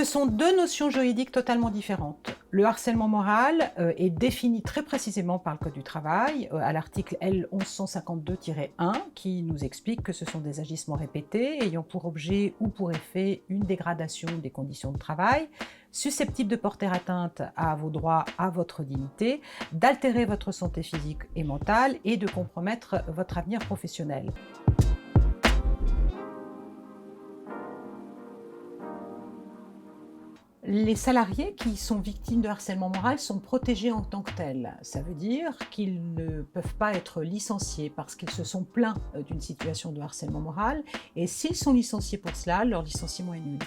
Ce sont deux notions juridiques totalement différentes. Le harcèlement moral est défini très précisément par le Code du travail, à l'article L 1152-1, qui nous explique que ce sont des agissements répétés ayant pour objet ou pour effet une dégradation des conditions de travail, susceptibles de porter atteinte à vos droits, à votre dignité, d'altérer votre santé physique et mentale et de compromettre votre avenir professionnel. Les salariés qui sont victimes de harcèlement moral sont protégés en tant que tels. Ça veut dire qu'ils ne peuvent pas être licenciés parce qu'ils se sont plaints d'une situation de harcèlement moral et s'ils sont licenciés pour cela, leur licenciement est nul.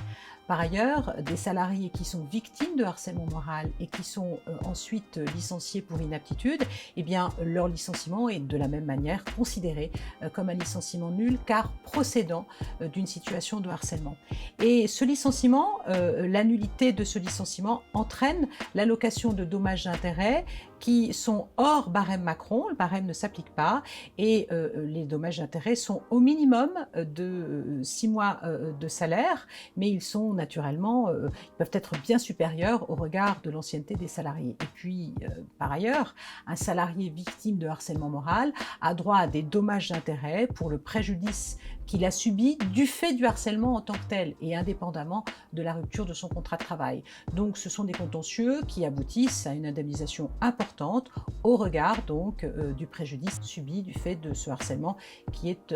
Par ailleurs, des salariés qui sont victimes de harcèlement moral et qui sont ensuite licenciés pour inaptitude, eh bien, leur licenciement est de la même manière considéré comme un licenciement nul car procédant d'une situation de harcèlement. Et ce licenciement, la nullité de ce licenciement entraîne l'allocation de dommages et intérêts qui sont hors barème Macron, le barème ne s'applique pas et les dommages et intérêts sont au minimum de 6 mois de salaire, mais ils sont naturellement, ils peuvent être bien supérieurs au regard de l'ancienneté des salariés. Et puis, par ailleurs, un salarié victime de harcèlement moral a droit à des dommages et intérêts pour le préjudice qu'il a subi du fait du harcèlement en tant que tel et indépendamment de la rupture de son contrat de travail. Donc ce sont des contentieux qui aboutissent à une indemnisation importante au regard donc du préjudice subi du fait de ce harcèlement qui est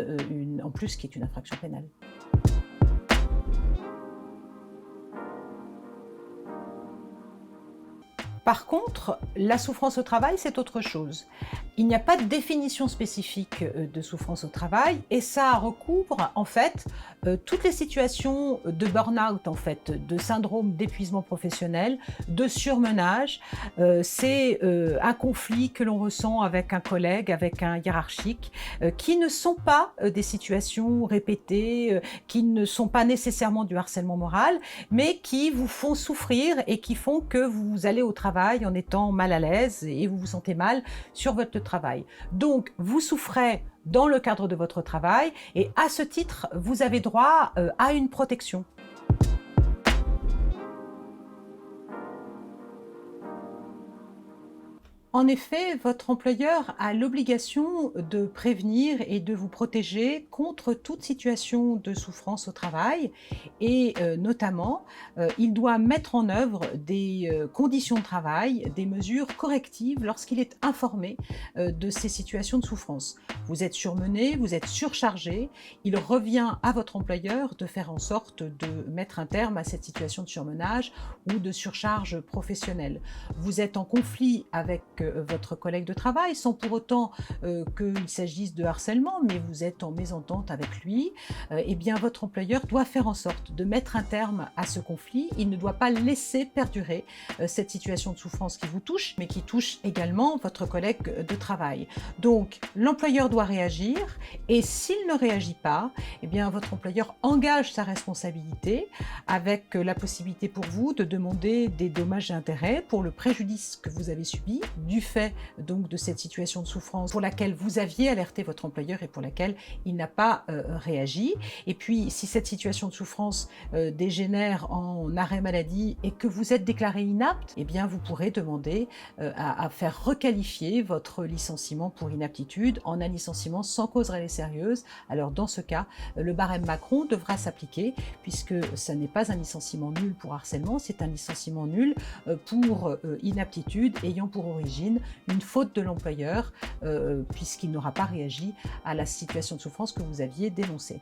en plus qui est une infraction pénale. Par contre, la souffrance au travail, c'est autre chose. Il n'y a pas de définition spécifique de souffrance au travail et ça recouvre en fait toutes les situations de burn-out, en fait, de syndrome d'épuisement professionnel, de surmenage. C'est un conflit que l'on ressent avec un collègue, avec un hiérarchique, qui ne sont pas des situations répétées, qui ne sont pas nécessairement du harcèlement moral, mais qui vous font souffrir et qui font que vous allez au travail en étant mal à l'aise et vous vous sentez mal sur votre travail. Donc, vous souffrez dans le cadre de votre travail et à ce titre, vous avez droit à une protection. En effet, votre employeur a l'obligation de prévenir et de vous protéger contre toute situation de souffrance au travail et notamment, il doit mettre en œuvre des conditions de travail, des mesures correctives lorsqu'il est informé de ces situations de souffrance. Vous êtes surmené, vous êtes surchargé, il revient à votre employeur de faire en sorte de mettre un terme à cette situation de surmenage ou de surcharge professionnelle. Vous êtes en conflit avec votre collègue de travail, sans pour autant qu'il s'agisse de harcèlement, mais vous êtes en mésentente avec lui, eh bien votre employeur doit faire en sorte de mettre un terme à ce conflit. Il ne doit pas laisser perdurer cette situation de souffrance qui vous touche, mais qui touche également votre collègue de travail. Donc l'employeur doit réagir et s'il ne réagit pas, eh bien votre employeur engage sa responsabilité avec la possibilité pour vous de demander des dommages et intérêts pour le préjudice que vous avez subi du fait donc de cette situation de souffrance pour laquelle vous aviez alerté votre employeur et pour laquelle il n'a pas réagi. Et puis, si cette situation de souffrance dégénère en arrêt maladie et que vous êtes déclaré inapte, eh bien, vous pourrez demander à faire requalifier votre licenciement pour inaptitude en un licenciement sans cause réelle et sérieuse. Alors, dans ce cas, le barème Macron devra s'appliquer puisque ça n'est pas un licenciement nul pour harcèlement, c'est un licenciement nul pour inaptitude ayant pour origine une faute de l'employeur puisqu'il n'aura pas réagi à la situation de souffrance que vous aviez dénoncée.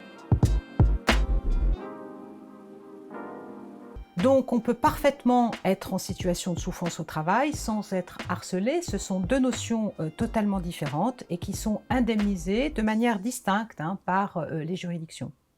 Donc on peut parfaitement être en situation de souffrance au travail sans être harcelé. Ce sont deux notions totalement différentes et qui sont indemnisées de manière distincte par les juridictions.